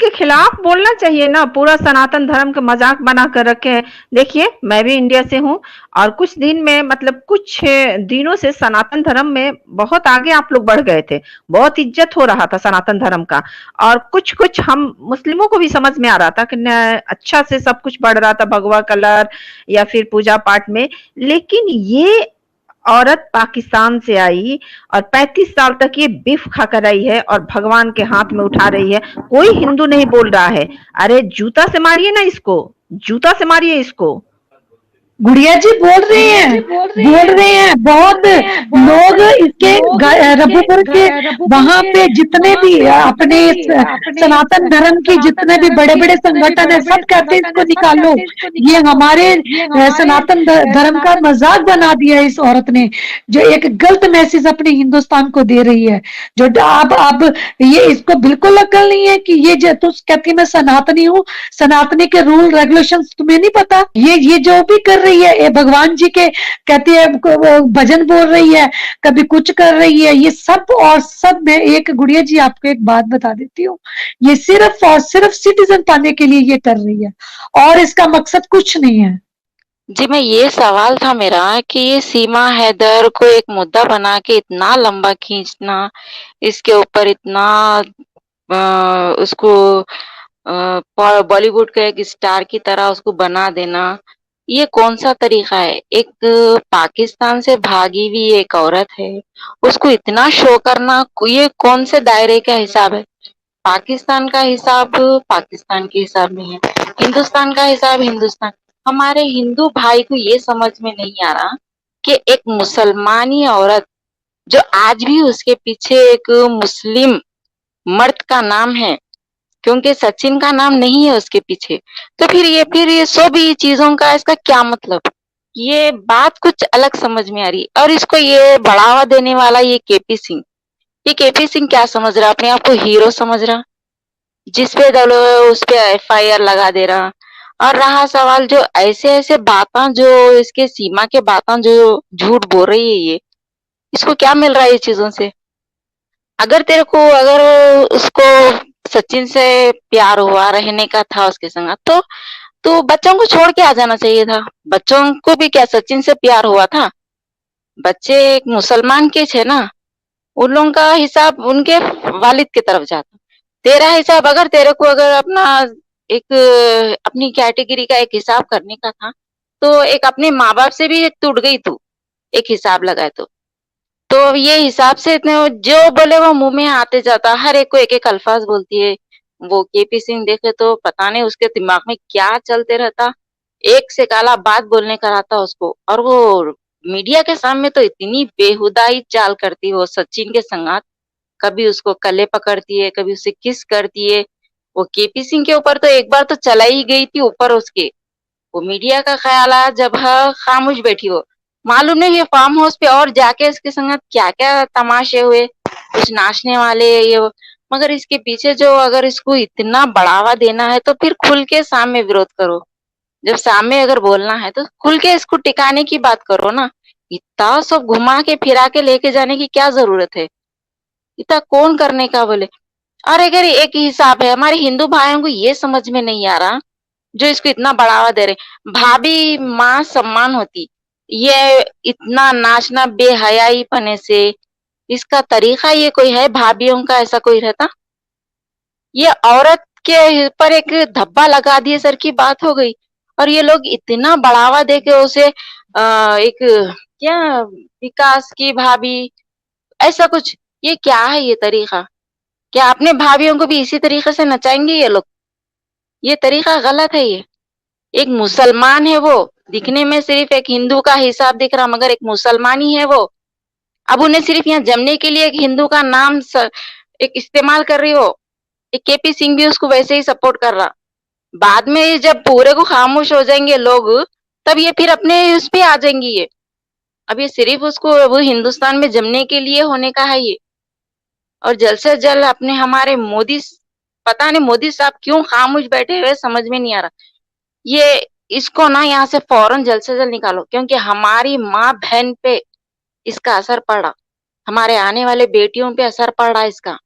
इसके खिलाफ बोलना चाहिए ना, पूरा सनातन धर्म का मजाक बना कर रखे हैं। देखिए, मैं भी इंडिया से हूँ और कुछ दिन में मतलब कुछ दिनों से सनातन धर्म में बहुत आगे आप लोग बढ़ गए थे, बहुत इज्जत हो रहा था सनातन धर्म का। और कुछ कुछ हम मुस्लिमों को भी समझ में आ रहा था कि अच्छा से सब कुछ बढ़ रहा था, भगवा कलर या फिर पूजा पाठ में। लेकिन ये औरत पाकिस्तान से आई और 35 साल तक ये बीफ खाकर आई है और भगवान के हाथ में उठा रही है। कोई हिंदू नहीं बोल रहा है, अरे जूता से मारिए ना इसको, जूता से मारिए इसको। गुड़िया जी बोल रहे हैं, बोल रहे हैं बहुत लोग इसके रबुपुर के वहां पे जितने भी अपने सनातन धर्म की जितने भी बड़े बड़े संगठन है सब कहते हैं इसको निकालो। ये हमारे सनातन धर्म का मजाक बना दिया इस औरत ने, जो एक गलत मैसेज अपने हिंदुस्तान को दे रही है। जो अब ये इसको बिल्कुल अक्ल नहीं है कि ये जो तू कहती है मैं सनातनी हूँ, सनातनी के रूल रेगुलेशन तुम्हें नहीं पता। ये जो भी कर रही है, ये भगवान जी के कहती है भजन बोल रही है, कभी कुछ कर रही है, ये सब और सब। मैं एक गुड़िया जी आपको एक बात बता देती हूँ, ये सिर्फ और सिर्फ सिटीजन पाने के लिए ये कर रही है और इसका मकसद कुछ नहीं है। जी, मैं ये सवाल था मेरा कि ये सीमा हैदर को एक मुद्दा बना के इतना लंबा खींचना, इसके ऊपर इतना उसको बॉलीवुड के एक स्टार की तरह उसको बना देना, ये कौन सा तरीका है? एक पाकिस्तान से भागी हुई एक औरत है, उसको इतना शो करना, ये कौन से दायरे का हिसाब है? पाकिस्तान का हिसाब पाकिस्तान के हिसाब में है, हिंदुस्तान का हिसाब हिंदुस्तान। हमारे हिंदू भाई को ये समझ में नहीं आ रहा कि एक मुसलमानी औरत जो आज भी उसके पीछे एक मुस्लिम मर्द का नाम है, क्योंकि सचिन का नाम नहीं है उसके पीछे, तो फिर ये सब ही चीजों का इसका क्या मतलब? ये बात कुछ अलग समझ में आ रही। और इसको ये बढ़ावा देने वाला ये केपी सिंह, ये केपी सिंह क्या समझ रहा, अपने आप को हीरो समझ रहा, जिस पे दलो उस पे एफआईआर लगा दे रहा। और रहा सवाल जो ऐसे ऐसे बातें जो इसके सीमा के बातें जो झूठ बोल रही है, ये इसको क्या मिल रहा है ये चीजों से? अगर उसको सचिन से प्यार हुआ, रहने का था उसके संग, तो बच्चों को छोड़ के आ जाना चाहिए था। बच्चों को भी क्या सचिन से प्यार हुआ था? बच्चे एक मुसलमान के थे ना, उन लोगों का हिसाब उनके वालिद की तरफ जाता। तेरा हिसाब अगर तेरे को अगर अपना एक अपनी कैटेगरी का एक हिसाब करने का था, तो एक अपने माँ बाप से भी टूट गई तू, एक हिसाब लगाए तो ये हिसाब से इतने जो बोले वो मुंह में आते जाता, हर एक को एक एक अल्फाज बोलती है। वो केपी सिंह देखे तो पता नहीं उसके दिमाग में क्या चलते रहता, एक से काला बात बोलने का रहता उसको। और वो मीडिया के सामने तो इतनी बेहुदा ही चाल करती वो सचिन के संगात, कभी उसको कले पकड़ती है, कभी उसे किस करती है। वो केपी सिंह के ऊपर तो एक बार तो चला ही गई थी ऊपर उसके, वो मीडिया का ख्याल आया जब खामोश बैठी हो। मालूम नहीं ये फार्म हाउस पे और जाके इसके संग क्या क्या तमाशे हुए, कुछ नाचने वाले ये मगर इसके पीछे जो अगर इसको इतना बढ़ावा देना है तो फिर खुल के सामने विरोध करो। जब सामने अगर बोलना है तो खुल के इसको टिकाने की बात करो ना, इतना सब घुमा के फिरा के लेके जाने की क्या जरूरत है? इतना कौन करने का बोले? और अगर एक ही हिसाब है, हमारे हिंदू भाइयों को ये समझ में नहीं आ रहा जो इसको इतना बढ़ावा दे रहे। भाभी माँ सम्मान होती, ये इतना नाचना बेहयाई पने से, इसका तरीका ये कोई है? भाभीियों का ऐसा कोई रहता? ये औरत के पर एक धब्बा लगा दिए सर की बात हो गई। और ये लोग इतना बढ़ावा दे के उसे एक क्या विकास की भाभी ऐसा कुछ, ये क्या है ये तरीका? क्या अपने भाभीियों को भी इसी तरीके से नचाएंगे ये लोग? ये तरीका गलत है। ये एक मुसलमान है, वो दिखने में सिर्फ एक हिंदू का हिसाब दिख रहा मगर एक मुसलमान ही है वो। अब उन्हें सिर्फ यहाँ जमने के लिए एक हिंदू का नाम एक इस्तेमाल कर रही हो। एक केपी सिंह भी उसको वैसे ही सपोर्ट कर रहा। बाद में जब पूरे को खामोश हो जाएंगे लोग, तब ये फिर अपने उस पे आ जाएंगी ये। अब ये सिर्फ उसको वो हिंदुस्तान में जमने के लिए होने का है ये। और जल्द से जल्द अपने हमारे मोदी, पता नहीं मोदी साहब क्यों खामोश बैठे हुए समझ में नहीं आ रहा। ये इसको ना यहाँ से फौरन जल्द से जल्द निकालो, क्योंकि हमारी माँ बहन पे इसका असर पड़ रहा, हमारे आने वाले बेटियों पे असर पड़ रहा है इसका।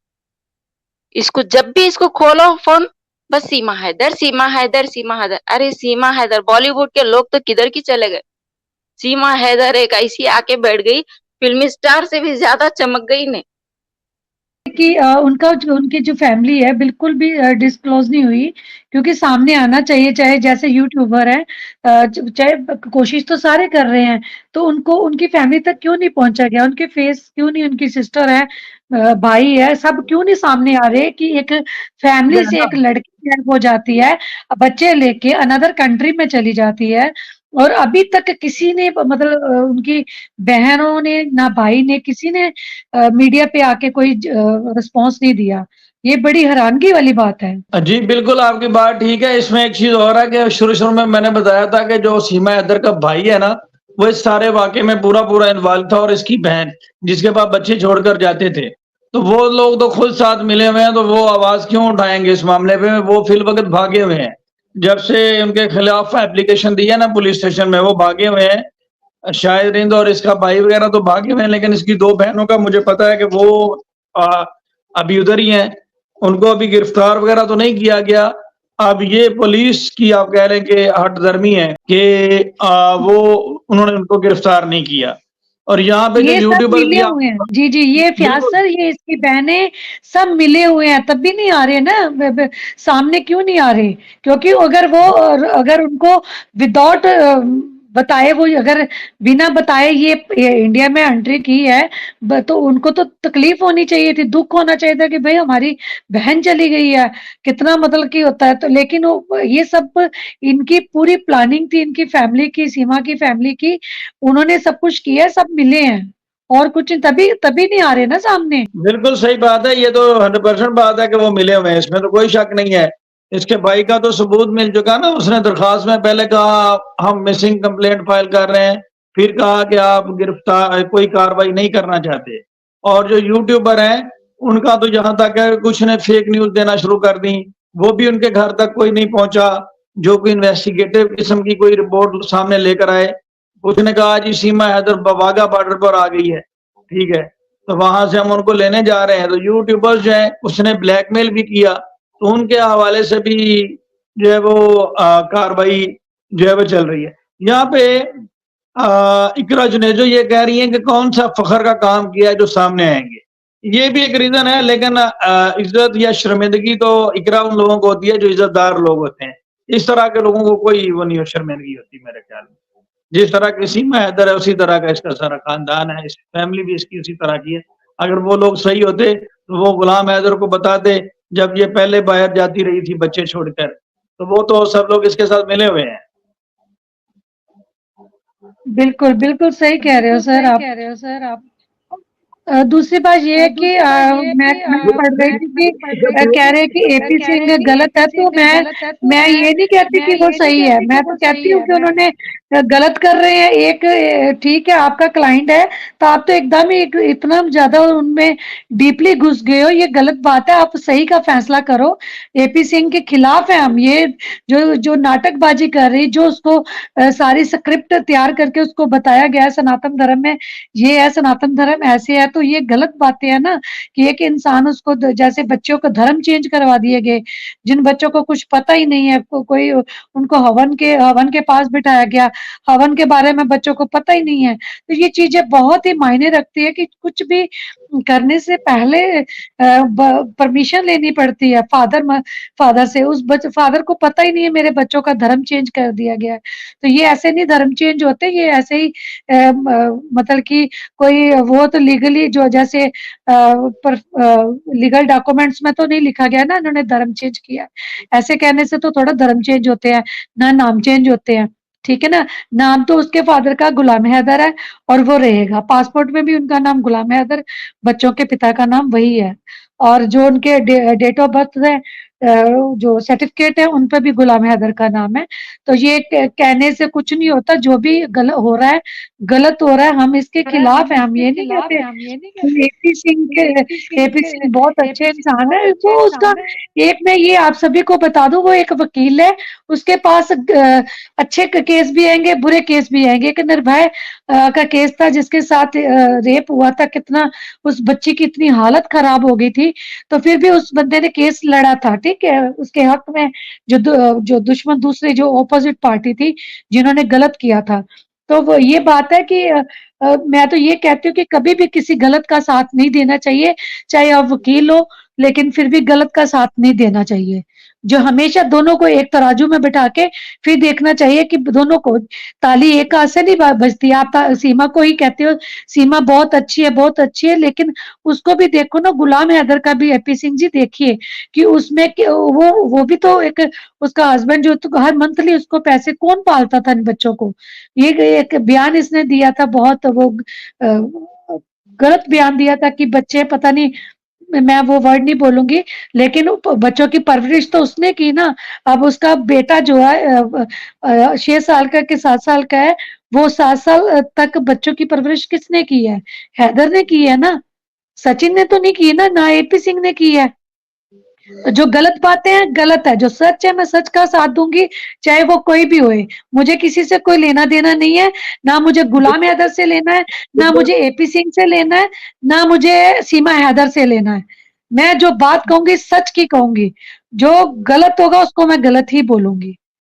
इसको जब भी इसको खोलो फोन, बस सीमा हैदर, सीमा हैदर, सीमा हैदर। अरे सीमा हैदर, बॉलीवुड के लोग तो किधर की चले गए। सीमा हैदर एक ऐसी आके बैठ गई, फिल्मी स्टार से भी ज्यादा चमक गई ने। कि उनका जो उनकी जो फैमिली है बिल्कुल भी डिस्क्लोज नहीं हुई, क्योंकि सामने आना चाहिए, चाहे जैसे यूट्यूबर है, चाहे कोशिश तो सारे कर रहे हैं, तो उनको उनकी फैमिली तक क्यों नहीं पहुंचा गया, उनके फेस क्यों नहीं, उनकी सिस्टर है, भाई है, सब क्यों नहीं सामने आ रहे कि एक फैमिली से एक लड़की गायब हो जाती है, बच्चे लेके अनदर कंट्री में चली जाती है, और अभी तक किसी ने मतलब उनकी बहनों ने ना भाई ने किसी ने मीडिया पे आके कोई रिस्पॉन्स नहीं दिया। ये बड़ी हैरानगी वाली बात है। जी बिल्कुल, आपकी बात ठीक है। इसमें एक चीज और है कि शुरू में मैंने बताया था कि जो सीमा हैदर का भाई है ना, वो इस सारे वाक़े में पूरा इन्वॉल्व था, और इसकी बहन जिसके पास बच्चे छोड़कर जाते थे। तो वो लोग तो खुद साथ मिले हुए हैं, तो वो आवाज़ क्यों उठाएँगे इस मामले पे? वो फिलवक़्त भागे हुए हैं। जब से उनके खिलाफ एप्लीकेशन दी है ना पुलिस स्टेशन में, वो भागे हुए हैं। शाहिद रिंद और इसका भाई वगैरह तो भागे हुए हैं, लेकिन इसकी 2 बहनों का मुझे पता है कि वो अ, अभी उधर ही हैं। उनको अभी गिरफ्तार वगैरह तो नहीं किया गया। अब ये पुलिस की आप कह रहे हैं कि हठधर्मी है कि वो उन्होंने उनको गिरफ्तार नहीं किया। और यहाँ पे जो ये सब यूट्यूबर मिले की हुए हैं। जी, जी, ये फयाज़ बिल्कुल, सर, ये इसकी बहनें सब मिले हुए हैं, तब भी नहीं आ रहे ना, सामने क्यों नहीं आ रहे? क्योंकि अगर वो अगर उनको विदाउट बताए, वो अगर बिना बताए ये इंडिया में एंट्री की है, तो उनको तो तकलीफ होनी चाहिए थी, दुख होना चाहिए था कि भाई हमारी बहन चली गई है, कितना मतलब की होता है। तो लेकिन वो ये सब इनकी पूरी प्लानिंग थी, इनकी फैमिली की, सीमा की फैमिली की, उन्होंने सब कुछ किया, सब मिले हैं, और कुछ तभी तभी नहीं आ रहे ना सामने। बिल्कुल सही बात है। ये तो 100% बात है कि वो मिले हुए हैं, इसमें तो कोई शक नहीं है। इसके भाई का तो सबूत मिल चुका ना, उसने दरखास्त में पहले कहा हम मिसिंग कंप्लेंट फाइल कर रहे हैं, फिर कहा कि आप गिरफ्तार कोई कार्रवाई नहीं करना चाहते। और जो यूट्यूबर हैं, उनका तो जहाँ तक है कुछ ने फेक न्यूज़ देना शुरू कर दी, वो भी उनके घर तक कोई नहीं पहुँचा, जो कोई इन्वेस्टिगेटिव किस्म की कोई रिपोर्ट सामने लेकर आए। उसने कहा जी सीमा हैदर वाघा बॉर्डर पर आ गई है, ठीक है। तो वहां से हम उनको लेने जा रहे हैं, तो यूट्यूबर्स जो है उसने ब्लैकमेल भी किया, तो उनके हवाले से भी जो है वो कार्रवाई जो है वो चल रही है। यहाँ पे इकरा जुनेजो ये कह रही है कि कौन सा फखर का काम किया है जो सामने आएंगे, ये भी एक रीजन है। लेकिन इज्जत या शर्मिंदगी तो इकरा उन लोगों को होती है जो इज्जतदार लोग होते हैं। इस तरह के लोगों को कोई वो नहीं, शर्मिंदगी होती मेरे ख्याल में। जिस तरह की सीमा हैदर है उसी तरह का इसका सारा खानदान है, इस फैमिली भी इसकी उसी तरह की है। अगर वो लोग सही होते तो वो गुलाम हैदर को बताते, जब ये पहले बाहर जाती रही थी बच्चे छोड़कर, तो वो तो सब लोग इसके साथ मिले हुए हैं। बिल्कुल, बिल्कुल सही कह रहे हो सर आप। दूसरी बात ये है कि मैं पढ़ रही थी कि कह रहे हैं कि एपी सिंह गलत है, तो मैं ये नहीं कहती कि वो सही है, मैं तो कहती हूँ कि उन्होंने गलत कर रहे हैं। एक ठीक है, आपका क्लाइंट है, तो आप तो एकदम ही इतना ज़्यादा उनमें डीपली घुस गए हो, ये गलत बात है, आप सही का फैसला करो। एपी सिंह के खिलाफ है हम, ये जो नाटकबाजी कर रही, जो उसको सारी स्क्रिप्ट तैयार करके उसको बताया गया है सनातन धर्म में ये है, सनातन धर्म ऐसे है, तो ये गलत बातें है ना, कि एक इंसान उसको जैसे बच्चों को धर्म चेंज करवा दिए गए, जिन बच्चों को कुछ पता ही नहीं है, कोई उनको हवन के पास बिठाया गया, हवन के बारे में बच्चों को पता ही नहीं है। तो ये चीजें बहुत ही मायने रखती है कि कुछ भी करने से पहले परमिशन लेनी पड़ती है फादर से। उस फादर को पता ही नहीं है मेरे बच्चों का धर्म चेंज कर दिया गया है, तो ये ऐसे नहीं धर्म चेंज होते, ये ऐसे ही मतलब कि कोई वो तो लीगली जो जैसे पर लीगल डॉक्यूमेंट्स में तो नहीं लिखा गया ना इन्होंने धर्म चेंज किया, ऐसे कहने से तो थोड़ा धर्म चेंज होते हैं ना, नाम चेंज होते हैं, ठीक है ना। नाम तो उसके फादर का गुलाम हैदर है और वो रहेगा, पासपोर्ट में भी उनका नाम गुलाम हैदर, बच्चों के पिता का नाम वही है, और जो उनके डेट ऑफ बर्थ है, जो सर्टिफिकेट है उन पे भी गुलाम हैदर का नाम है। तो ये कहने से कुछ नहीं होता, जो भी गलत हो रहा है, गलत हो रहा है, हम इसके खिलाफ हैं, हम ये नहीं कहते कि एपी सिंह बहुत अच्छे इंसान है, वो उसका एक, मैं ये आप सभी को बता दूं, वो एक वकील है, उसके पास अच्छे केस भी आएंगे, बुरे केस भी आएंगे। एक निर्भय का केस था जिसके साथ रेप हुआ था, कितना उस बच्ची की इतनी हालत खराब हो गई थी, तो फिर भी उस बंदे ने केस लड़ा था, ठीक है, उसके हक में जो दुश्मन दूसरे जो ऑपोजिट पार्टी थी जिन्होंने गलत किया था। तो वो ये बात है कि मैं तो ये कहती हूँ कि कभी भी किसी गलत का साथ नहीं देना चाहिए, चाहे आप वकील हो, लेकिन फिर भी गलत का साथ नहीं देना चाहिए। जो हमेशा दोनों को एक तराजू में बिठा के फिर देखना चाहिए कि दोनों को ताली एक हाथ से नहीं बजती। आप सीमा को ही कहते हो सीमा बहुत अच्छी है, बहुत अच्छी है, लेकिन उसको भी देखो ना, गुलाम हैदर का भी एपी सिंह जी देखिए कि उसमें वो भी तो एक, उसका हस्बैंड जो तो हर मंथली उसको पैसे कौन पालता था इन बच्चों को। ये एक बयान इसने दिया था, बहुत वो गलत बयान दिया था कि बच्चे पता नहीं, मैं वो वर्ड नहीं बोलूंगी, लेकिन बच्चों की परवरिश तो उसने की ना। अब उसका बेटा जो है 6 साल का कि 7 साल का है, वो 7 साल तक बच्चों की परवरिश किसने की है? हैदर ने की है ना, सचिन ने तो नहीं की ना, ना एपी सिंह ने की है। तो जो गलत बातें हैं गलत है, जो सच है मैं सच का साथ दूंगी, चाहे वो कोई भी होए। मुझे किसी से कोई लेना देना नहीं है, ना मुझे गुलाम हैदर से लेना है, ना मुझे एपी सिंह से लेना है, ना मुझे सीमा हैदर से लेना है। मैं जो बात कहूंगी सच की कहूंगी, जो गलत होगा उसको मैं गलत ही बोलूंगी।